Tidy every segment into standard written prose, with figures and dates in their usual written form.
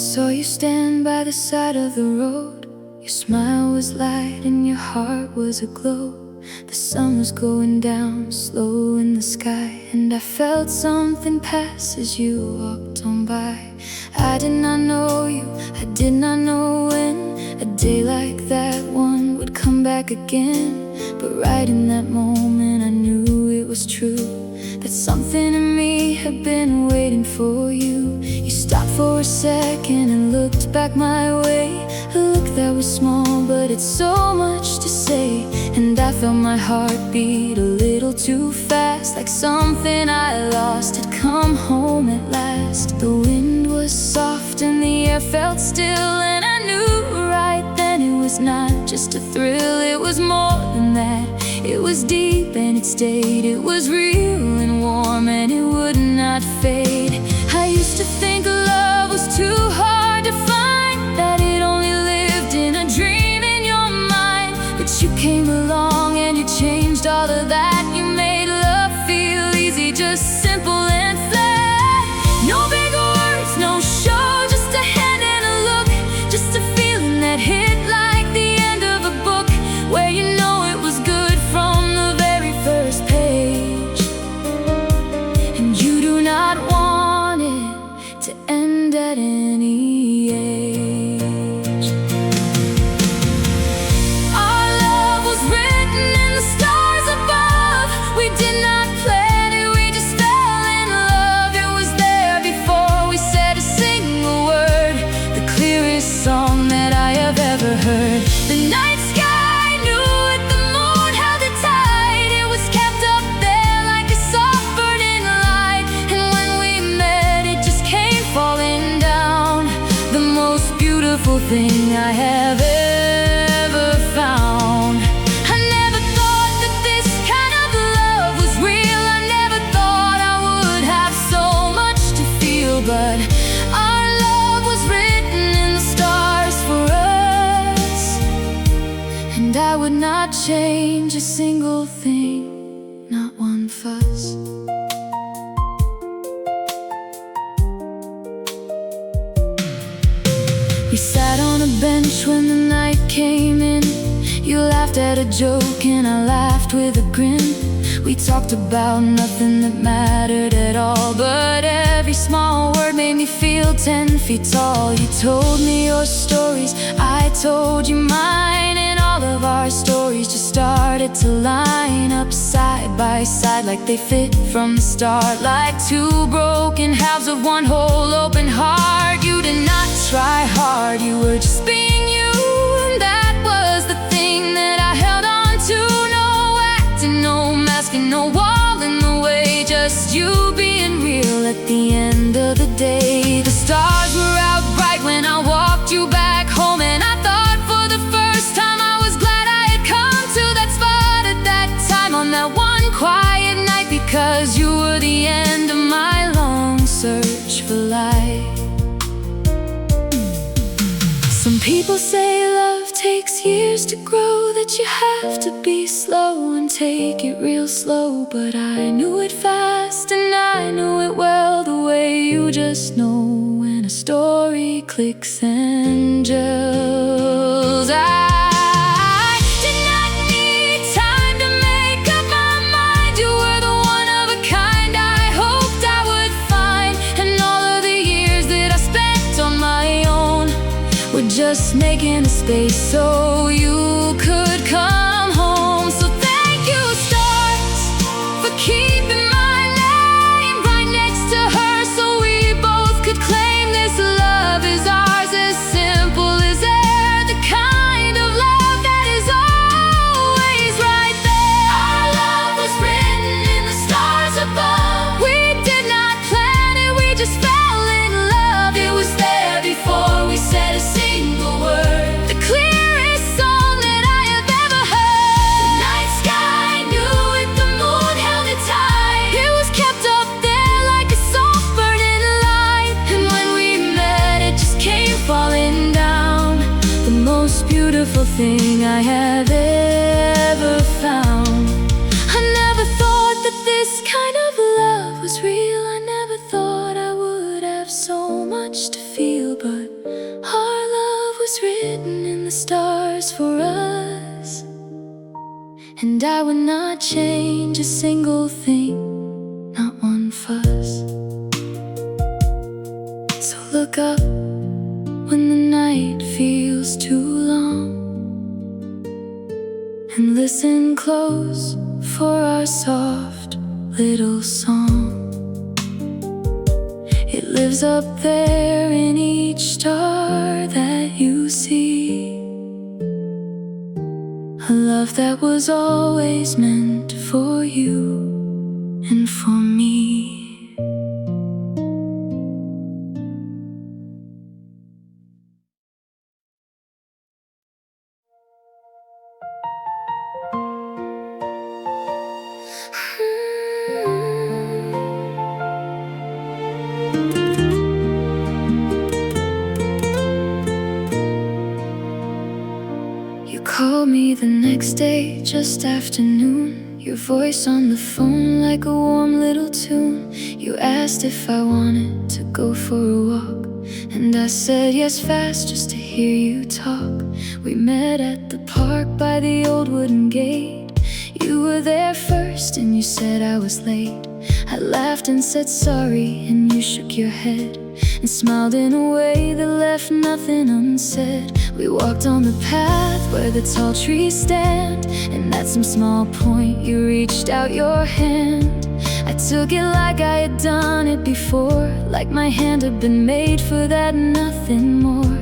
saw you stand by the side of the road. Your smile was light and your heart was aglow. The sun was going down slow in the sky, and I felt something pass as you walked on by. I did not know you, I did not know when a day like that one would come back again. But right in that moment I knew it was true, that something in me had been waiting for you. You stopped for a second and looked back my way, a look that was small but it's so much to say. And I felt my heart beat a little too fast, like something I lost had come home at last. The wind was soft and the air felt still, and I knew right then it was not just a thrill. It was more than that, it was deep and it stayed. It was real and warm and it would not fade. I used to think love was too hard to find, that it only lived in a dream in your mind. But you came along and you changed all of that. You made love feel easy, just simple and flat. No big words, no show, just a hand and a look, just a feeling that hit like the end of a book, where you know it was good from the very first page. And you do not want it to end at any age. Our love was written in the stars above. We did not plan it, we just fell in love. It was there before we said a single word, the clearest song that I have ever heard. The night sky knew it, the moon held it tight. It was kept up there like a soft burning light. And when we met, it just came falling down, the most beautiful thing I have ever found. I never thought that this kind of love was real. I never thought I would have so much to feel. But our love was written in the stars for us, and I would not change a single thing, not one fuss. We sat on a bench when the night came in. You laughed at a joke and I laughed with a grin. We talked about nothing that mattered at all, but every small word made me feel 10 feet tall. You told me your stories, I told you mine, and all of our stories just started to line up side by side, like they fit from the start, like two broken halves of one whole open heart. You did not try hard, you were just being you, and that was the thing that I held on to. No acting, no masking, no wall in the way, just you being real at the end of the day. The stars were out bright when I walked you back home, and I thought for the first time I was glad I had come to that spot at that time on that one quiet night, because you were the end of my long search for light. Some people say love takes years to grow, that you have to be slow and take it real slow. But I knew it fast and I knew it well, the way you just know when a story clicks and gels. I did not need time to make up my mind. You were the one of a kind I hoped I would find, and all of the years that I spent on my own were just making a space so you could come home. So thank you, stars, for keeping my name right next to her, so we both could claim this love is ours, as simple as air, the kind of love that is always right there. Our love was written in the stars above. We did not plan it, we just fell in love. It was there before we said a single word, the clearest song that I have ever heard. The night sky knew it, the moon held it tight. It was kept up there like a soft burning light. And when we met, it just came falling down, the most beautiful thing I have ever found. I never thought that this kind of love was real. I never thought I would have so much to feel, but was written in the stars for us, and I would not change a single thing, not one fuss. So look up when the night feels too long, and listen close for our soft little song. It lives up there in each star that you see, a love that was always meant for you and for me. You called me the next day, just afternoon, your voice on the phone like a warm little tune. You asked if I wanted to go for a walk, and I said yes fast just to hear you talk. We met at the park by the old wooden gate. You were there first and you said I was late. I laughed and said sorry, and you shook your head and smiled in a way that left nothing unsaid. We walked on the path where the tall trees stand, and at some small point you reached out your hand. I took it like I had done it before, like my hand had been made for that, nothing more.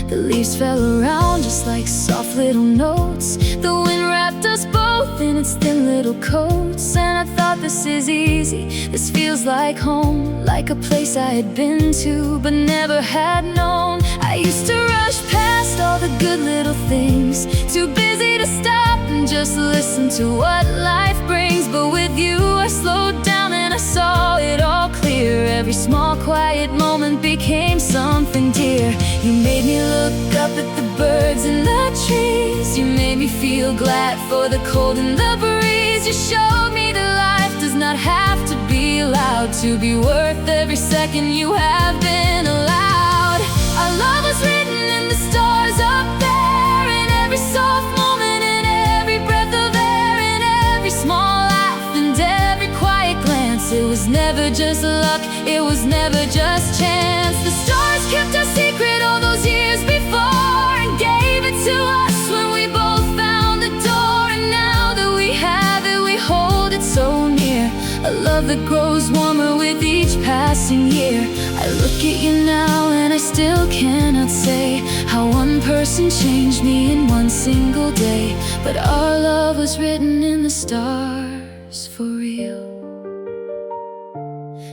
The leaves fell around just like soft little notes. The wind wrapped us both in its thin little coats, and I thought, this is easy, this feels like home, like a place I had been to but never had known. I used to rush past all the good little things, too busy to stop and just listen to what life brings. But with you I slowed down and I saw it all clear. Every small quiet moment became something dear. You made me look up at the birds and the trees. You made me feel glad for the cold and the breeze. You showed me that life does not have to be loud to be worth every second you have been allowed. Our love was written in the stars up there, in every soft moment, in every breath of air, in every small laugh and every quiet glance. It was never just luck, it was never just chance. The stars kept our secret all those years before, and gave it to us when we both found the door. And now that we have it, we hold it so near, a love that grows warmer with each passing year. I look at you now and I still cannot say how one person changed me in one single day. But our love was written in the stars for real,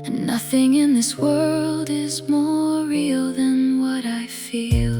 and nothing in this world is more real than what I feel.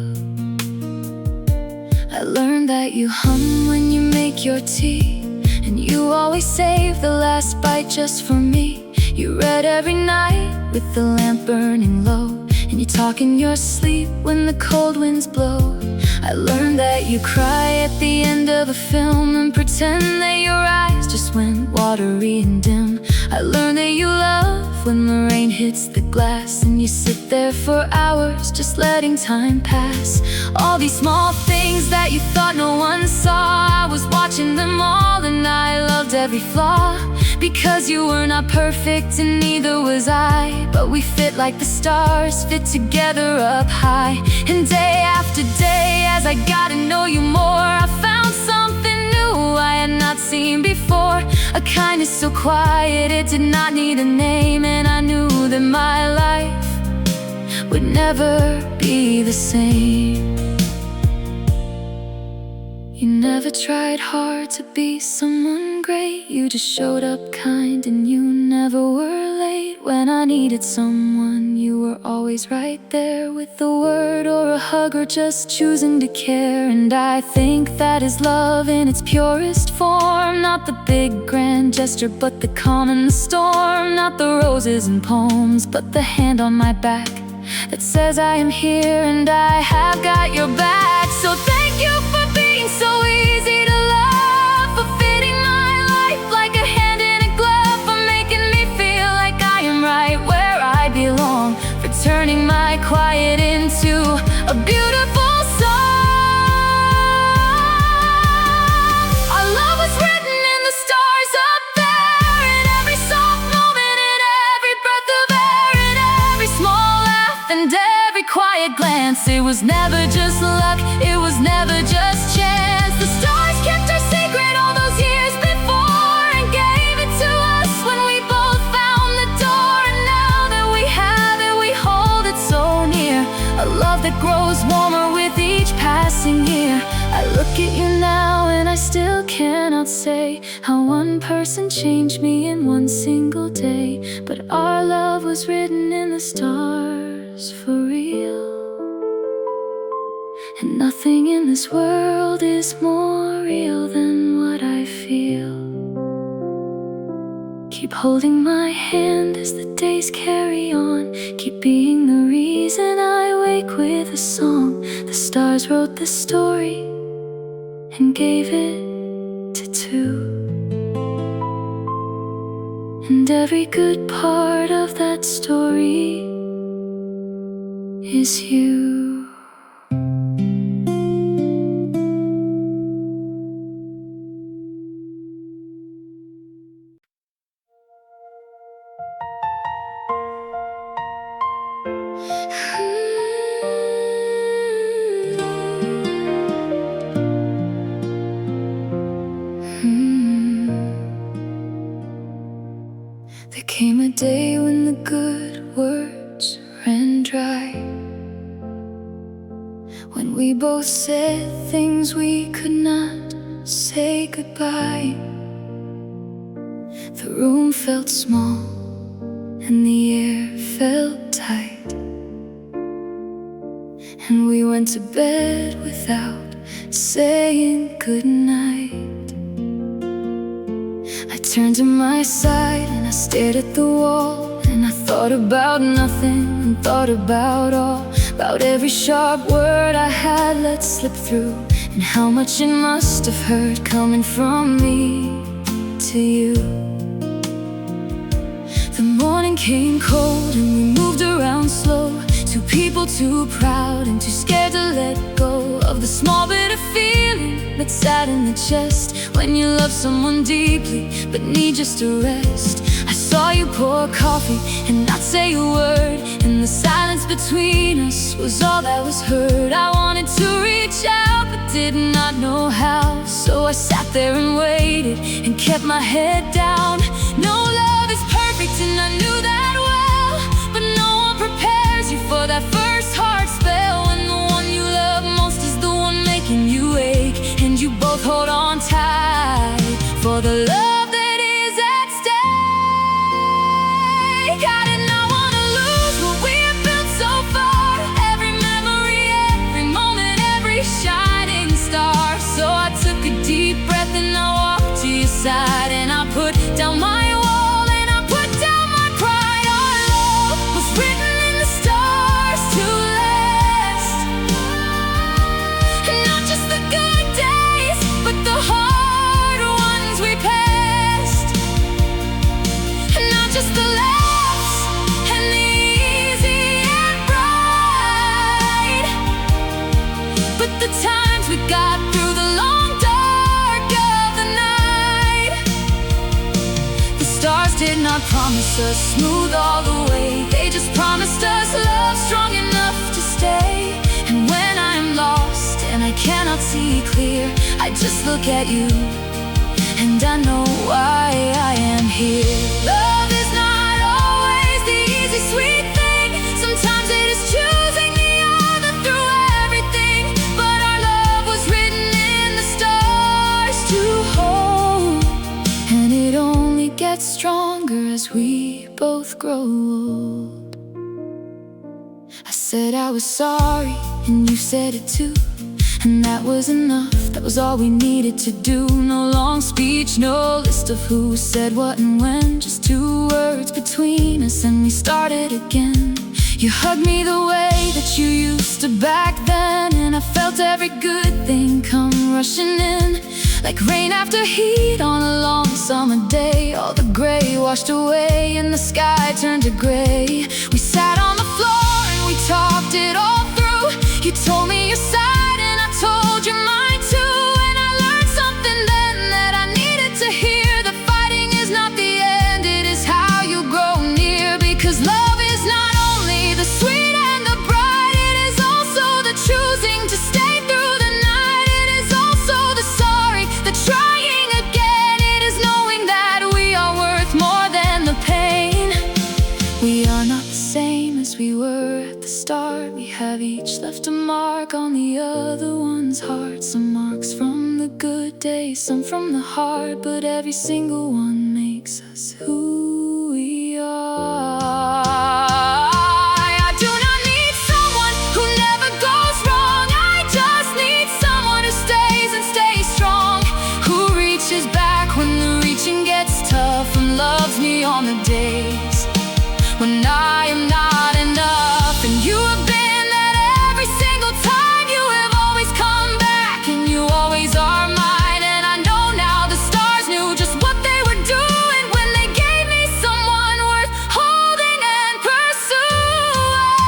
I learned that you hum when you make your tea, and you always save the last bite just for me. You read every night with the lamp burning low, and you talk in your sleep when the cold winds blow. I learned that you cry at the end of a film and pretend that your eyes just went watery and dim. I learned that you love when the rain hits the glass, and you sit there for hours just letting time pass. All these small things that you thought no one saw, I was watching them all and I loved every flaw. Because you were not perfect and neither was I, but we fit like the stars fit together up high. And day after day, as I got to know you more, I found something new I had not seen before. A kindness so quiet it did not need a name, and I knew that my life would never be the same. You never tried hard to be someone great, you just showed up kind, and you never were late. When I needed someone, you were always right there, with a word or a hug or just choosing to care. And I think that is love in its purest form, not the big grand gesture but the calm in the storm. Not the roses and poems but the hand on my back that says I am here and I have got your back. So thank you for being so easy to love, for fitting my life like a hand in a glove, for making me feel like I am right where I belong, for turning my quiet into a beautiful song. laugh and every quiet glance. It was never just luck, it was never just chance. The stars kept our secret all those years before and gave it to us when we both found the door. And now that we have it, we hold it so near, a love that grows warmer with each passing year. I look at you now and I still cannot say how one person changed me in one single day. But our love was written in the stars for real, and nothing in this world is more real than what I feel. Keep holding my hand as the days carry on. Keep being the reason I wake with a song. The stars wrote this story and gave it to two, and every good part of that story is you. There came a day when the good words ran dry, when we both said things we could not say goodbye. The room felt small and the air felt tight, and we went to bed without saying goodnight. I turned to my side and I stared at the wall, and I thought about nothing and thought about all, about every sharp word I had let slip through, and how much it must have hurt coming from me to you. The morning came cold and we moved around slow, two people too proud and too scared to let go of the small bit of feeling that sat in the chest when you love someone deeply but need just a rest. I saw you pour coffee and not say a word, and the silence between us was all that was heard. I wanted to reach out but did not know how, so I sat there and waited and kept my head down. No love is perfect and I knew that well, but no one prepares you for that first heart spell, when the one you love most is the one making you ache, and you both hold on tight for the love that is at stake. I did not want to lose what we have built so far, every memory, every moment, every shining star. So I took a deep breath and I walked to your side, and I put down my wall and I put down my pride. Our love was written in the stars to last, and not just the good days, but the hard ones we passed, and not just the laughs and the easy and bright, but the times we got through the long dark of the night. The stars did not promise us smooth all the way, they just promised us love strong enough to stay. And when I am lost and I cannot see clear, I just look at you and I know why I am here. Love is not always the easy sweet thing, sometimes it is choosing the other through everything, but our love was written in the stars to hold, and it only gets stronger as we both grow old. I said I was sorry and you said it too, and that was enough, that was all we needed to do. No long speech, no list of who said what and when, just two words between us and we started again. You hugged me the way that you used to back then, and I felt every good thing come rushing in, like rain after heat on a long summer day. All the gray washed away and the sky turned to gray. We sat on the floor and we talked it all through. You told me your side and I told you mine too, and I learned something then that I needed to hear. The fighting is not the end, it is how you grow near, because love is not only the sweet and at the start. We have each left a mark on the other one's heart. Some marks from the good days, some from the heart, but every single one makes us who we are. I do not need someone who never goes wrong. I just need someone who stays and stays strong, who reaches back when the reaching gets tough, and loves me on the days when I am not enough. And you have been that every single time. You have always come back, and you always are mine. And I know now the stars knew just what they were doing when they gave me someone worth holding and pursuing.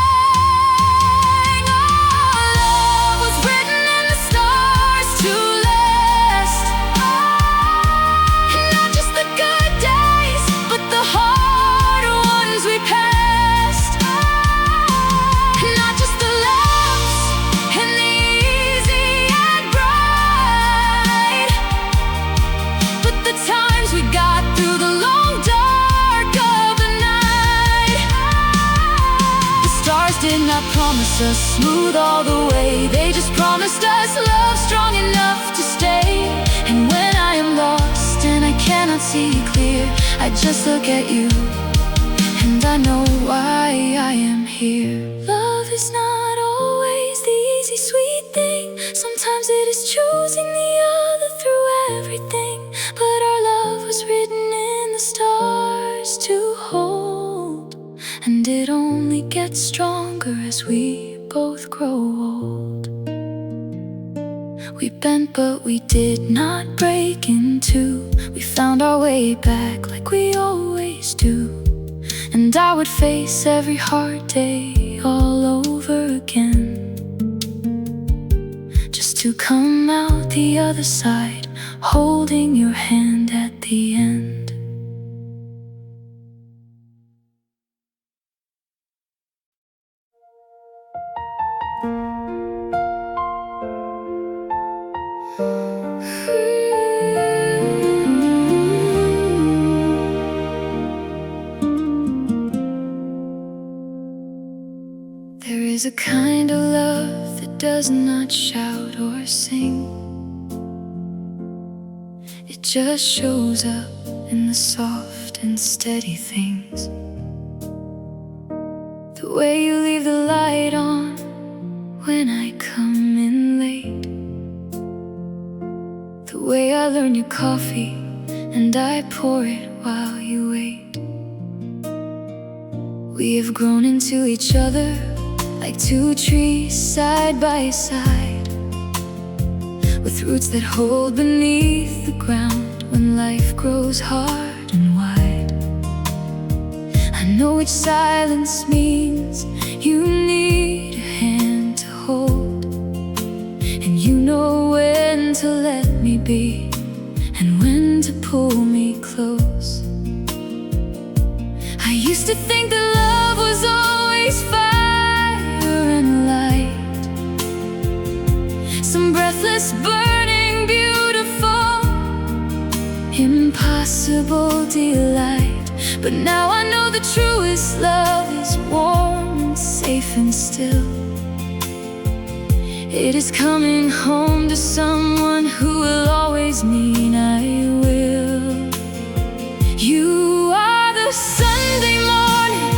Our love was written in the stars to last, not just the good days, but the hard ones we passed. Not just the laughs and the easy and bright, but the times we got through the long dark of the night. The stars did not promise us smooth all the way. They just promised us love strong enough to stay. And when I am lost and I cannot see clear, I just look at you, and I know why I am here. Love is not always the easy, sweet thing. Sometimes it is choosing the other through everything. But our love was written in the stars to hold, and it only gets stronger as we both grow old. We bent, but we did not break in two. We found our way back like we always do. And I would face every hard day all over again, just to come out the other side, holding your hand at the end. There is a kind of love that does not shout or sing. It just shows up in the soft and steady things. The way you leave the light on when I come in late, the way I learn your coffee and I pour it while you wait. We have grown into each other like two trees side by side, with roots that hold beneath the ground when life grows hard and wide. I know which silence means you need a hand to hold, and you know when to let me be and when to pull me close. I used to think that love was always fire and light, some breathless, burning, beautiful, impossible delight. But now I know the truest love is warm and safe and still. It is coming home to someone who will always mean I will. You are the Sunday morning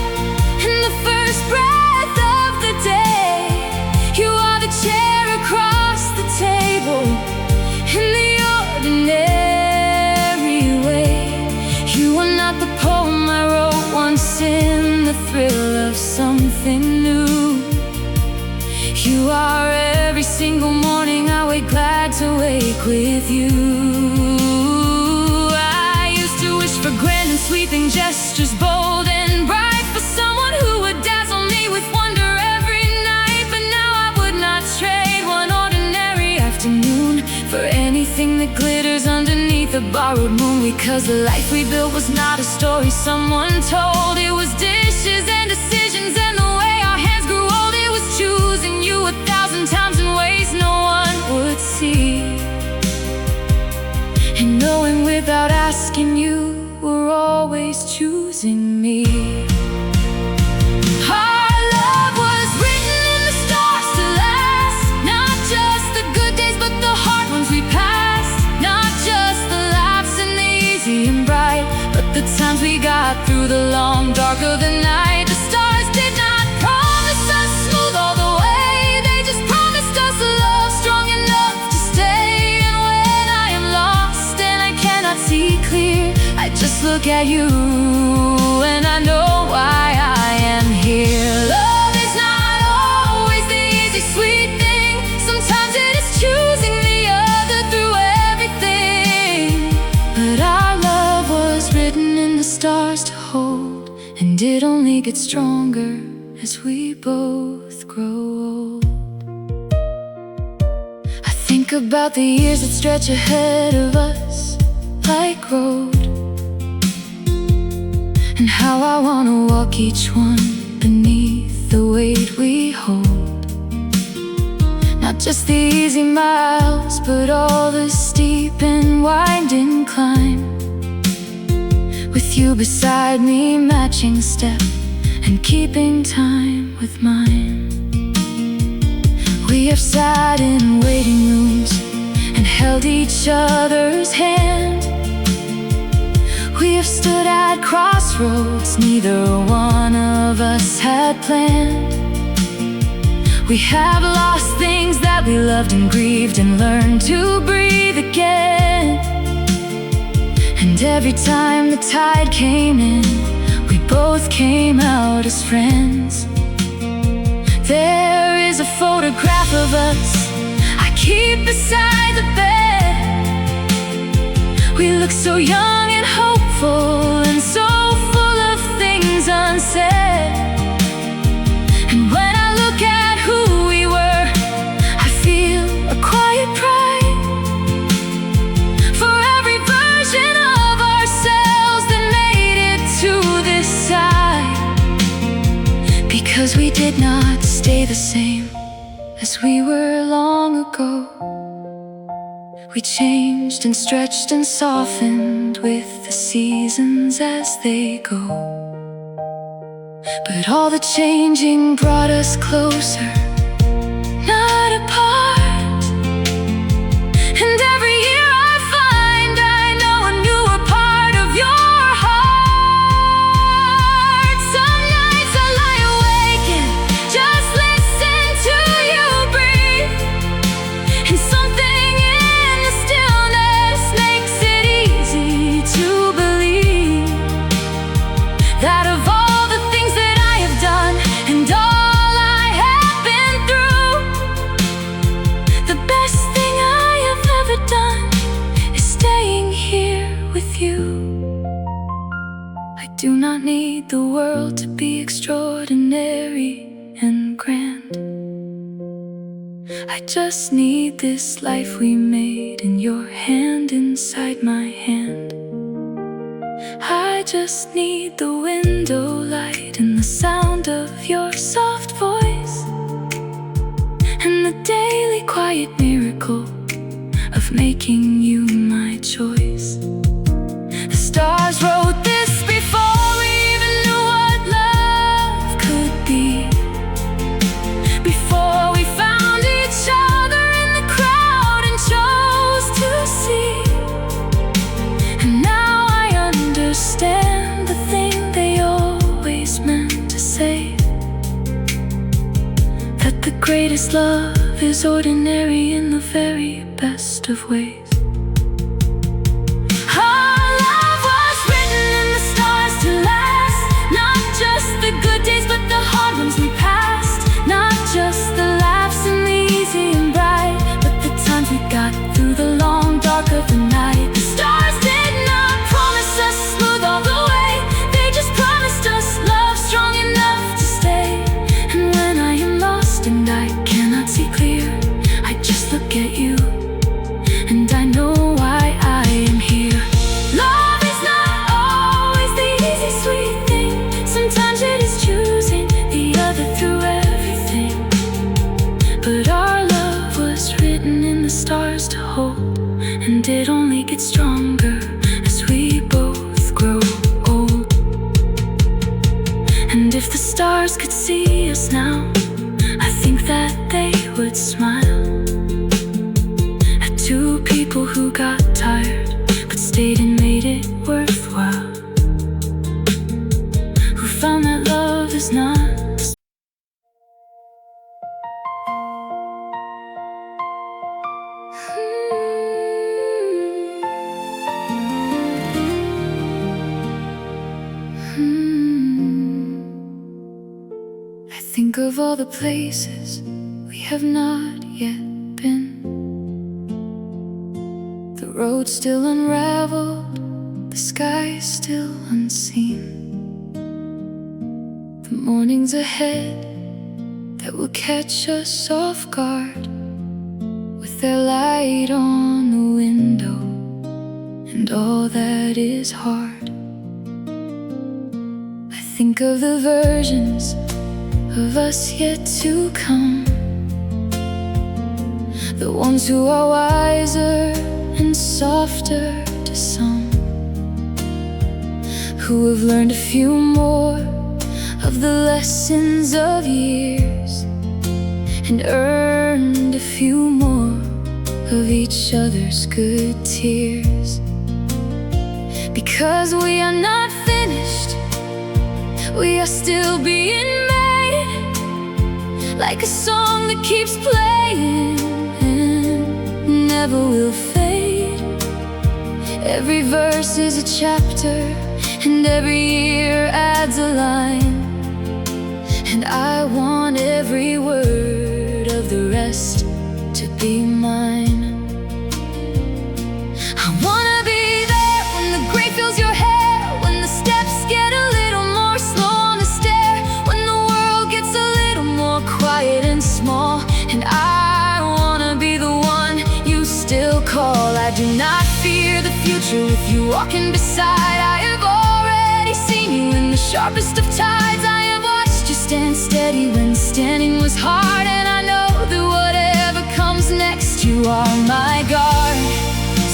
and the first breath of the day. You are the chair across the table in the ordinary way. You are not the poem I wrote once in the thrill of something new. You are every single morning I wake glad to wake with you. I used to wish for grand and sweeping gestures, bold and bright, for someone who would dazzle me with wonder every night. But now I would not trade one ordinary afternoon for anything that glitters underneath a borrowed moon. Because the life we built was not a story someone told. It was dishes and decisions and the way our hands grew old. It was choosing you 1,000 times in ways no one would see, and knowing without asking you were always choosing me. Our love was through the night. The stars did not promise us smooth all the way. They just promised us a love strong enough to stay. And when I am lost and I cannot see clear, I just look at you and I know why I am here. Love is not always the easy, sweet thing. Sometimes it is choosing the other through everything. But our love was written in the stars to hold, and it only gets stronger as we both grow old. I think about the years that stretch ahead of us like road, and how I wanna walk each one beneath the weight we hold. Not just the easy miles, but all the steep and winding climb. With you beside me, matching step and keeping time with mine. We have sat in waiting rooms and held each other's hand. We have stood at crossroads neither one of us had planned. We have lost things that we loved and grieved and learned to breathe again. And every time the tide came in, we both came out as friends. There is a photograph of us I keep beside the bed. We look so young and hopeful and so full of things unsaid. And when I look at who we were, I feel a quiet pride for every version of ourselves that made it to this side. Because we did not stay the same as we were long ago. We changed and stretched and softened with the seasons as they go. But all the changing brought us closer, not apart. And every year I find I know a newer part of your heart. Some nights I lie awake and just listen to you breathe. And something in the stillness makes it easy to believe that of all the things that I have done and all I have been through, the best thing I have ever done is staying here with you. I do not need the world to be extraordinary and grand. I just need this life we made in your hand inside my hand. I just need the window light and the sound of your soft voice, and the daily quiet miracle of making you my choice. The stars wrote this before we even knew what love could be, before we found each other in the crowd and chose to see. And now I understand the thing they always meant to say, that the greatest love is ordinary in the very best of ways. Our love was written in the stars to last, not just the good days but the hard ones we passed. Not just the laughs and the easy and bright, but the times we got through the long dark of the night. The stars did not promise us smooth all the way. They just promised us love strong enough to stay. And when I am lost and I cannot see clear, I just look at you and I know why I am here. Love is not always the easy, sweet thing. Sometimes it is choosing the other through everything. But our love was written in the stars to hold, and it only gets stronger as we both grow old. And if the stars could see us now, I think that they would smile at two people who got tired but stayed and made it worthwhile, who found of all the places we have not yet been. The road still unraveled, the sky still unseen. The mornings ahead that will catch us off guard, with their light on the window and all that is hard. I think of the versions of us yet to come, the ones who are wiser and softer to some, who have learned a few more of the lessons of years and earned a few more of each other's good tears. Because we are not finished, we are still being made, like a song that keeps playing and never will fade. Every verse is a chapter, and every year adds a line, and I want every word of the rest to be mine. I wanna be there when the gray fills your hair, when the steps get a little more slow on the stair, when the world gets a little more quiet and small, and I wanna be the one you still call. I do not fear the future with you walking beside. I have already seen you in the sharpest of tides. I have watched you stand steady when standing was hard, and I know that whatever comes next, you are my guard.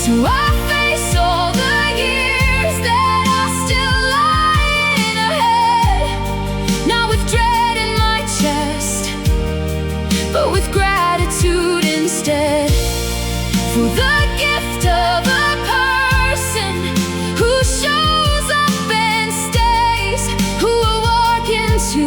So I face all the years that are still lying ahead, not with dread in my chest, but with gratitude instead, for the gift of a person who shows up and stays, who will walk into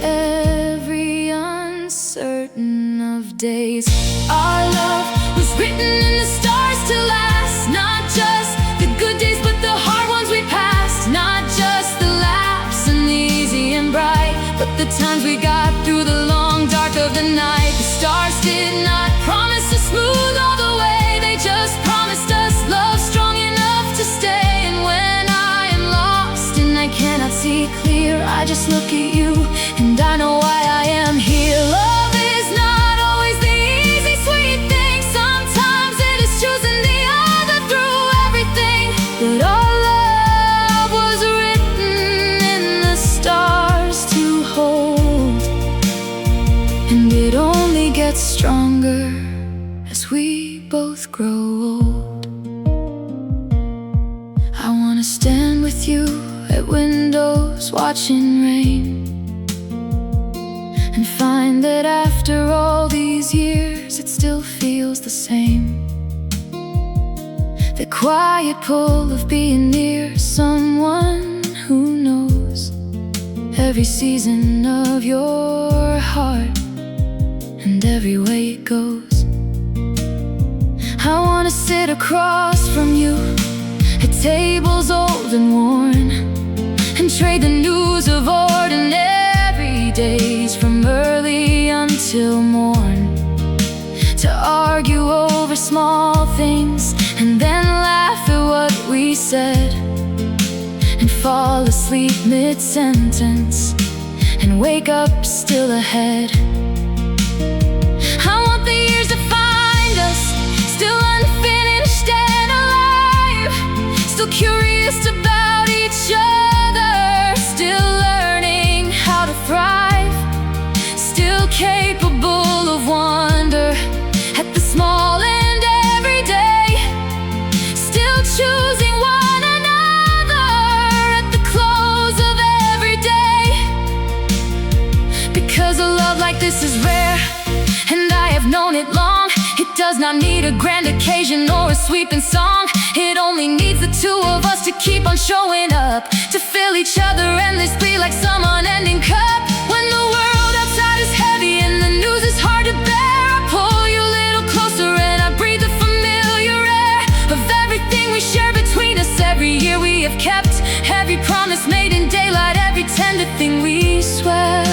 every uncertain of days. Our love was written in the stars to last, not just the good days but the hard ones we passed, not just the laughs and the easy and bright, but the times we got through the long dark of the night. The stars did not promise us smooth all the way, they just promised us love strong enough to stay. And when I am lost and I cannot see clear, I just look at you and I know why I am here. Love is not always the easy sweet thing, sometimes it is choosing the other through everything. But our love was written in the stars to hold, and it only gets stronger as we both grow old. I wanna stand with you at windows watching rain, and find that after all these years it still feels the same. The quiet pull of being near someone who knows every season of your heart and every way it goes. I wanna sit across from you at tables old and worn, and trade the news of ordinary days from early until morn, to argue over small things and then laugh at what we said, and fall asleep mid-sentence and wake up still ahead. I want the years to find us still unfinished and alive, still curious about each other, still learning how to thrive, still capable of wonder at the small and everyday, still choosing one another at the close of every day. Because a love like this is rare, and I have known it long. It does not need a grand occasion or a sweeping song. It only needs the two of us to keep on showing up, to fill each other endlessly like some unending cup. When the world outside is heavy and the news is hard to bear, I pull you a little closer and I breathe the familiar air of everything we share between us. Every year we have kept, every promise made in daylight, every tender thing we swept.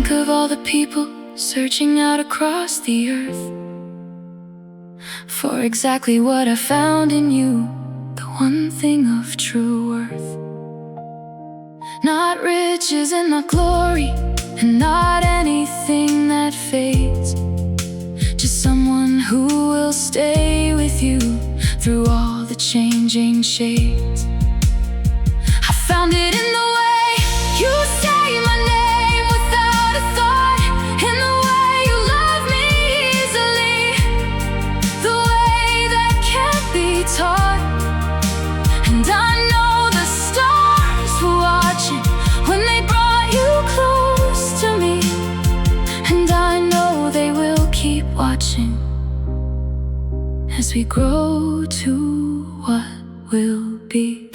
think of all the people searching out across the earth for exactly what I found in you, the one thing of true worth. Not riches and not glory, and not anything that fades, just someone who will stay with you through all the changing shades. I found it in the way you say my name without a thought, in the way you love me easily, the way that can't be taught. And I know the stars were watching when they brought you close to me, and I know they will keep watching as we grow to what will be.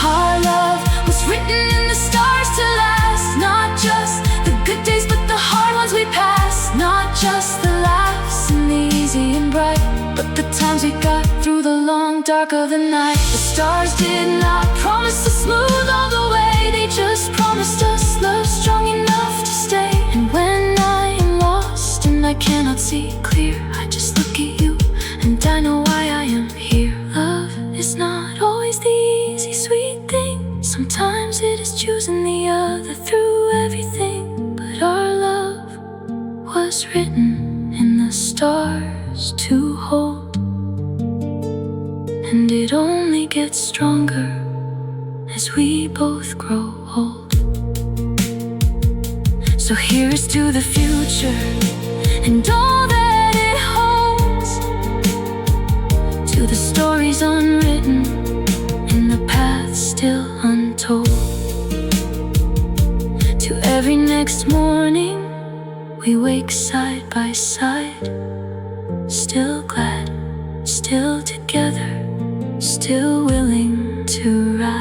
Our love was written in the stars to last, not just the good days but the hard ones we passed, not just the laughs and the easy and bright, but the times we got through the long dark of the night. The stars did not promise us smooth all the way, they just promised us love strong enough to stay. And when I am lost and I cannot see clear, I just look at you and I know why I am here. Love is not always the easy, sweet thing. Sometimes it is choosing the other through everything. But our love was written in the stars to hold, and it only gets stronger as we both grow old. So here's to the future and all that it holds, to the stories unwritten and the path still untold, to every next morning we wake side by side, still glad, still together, still willing to ride.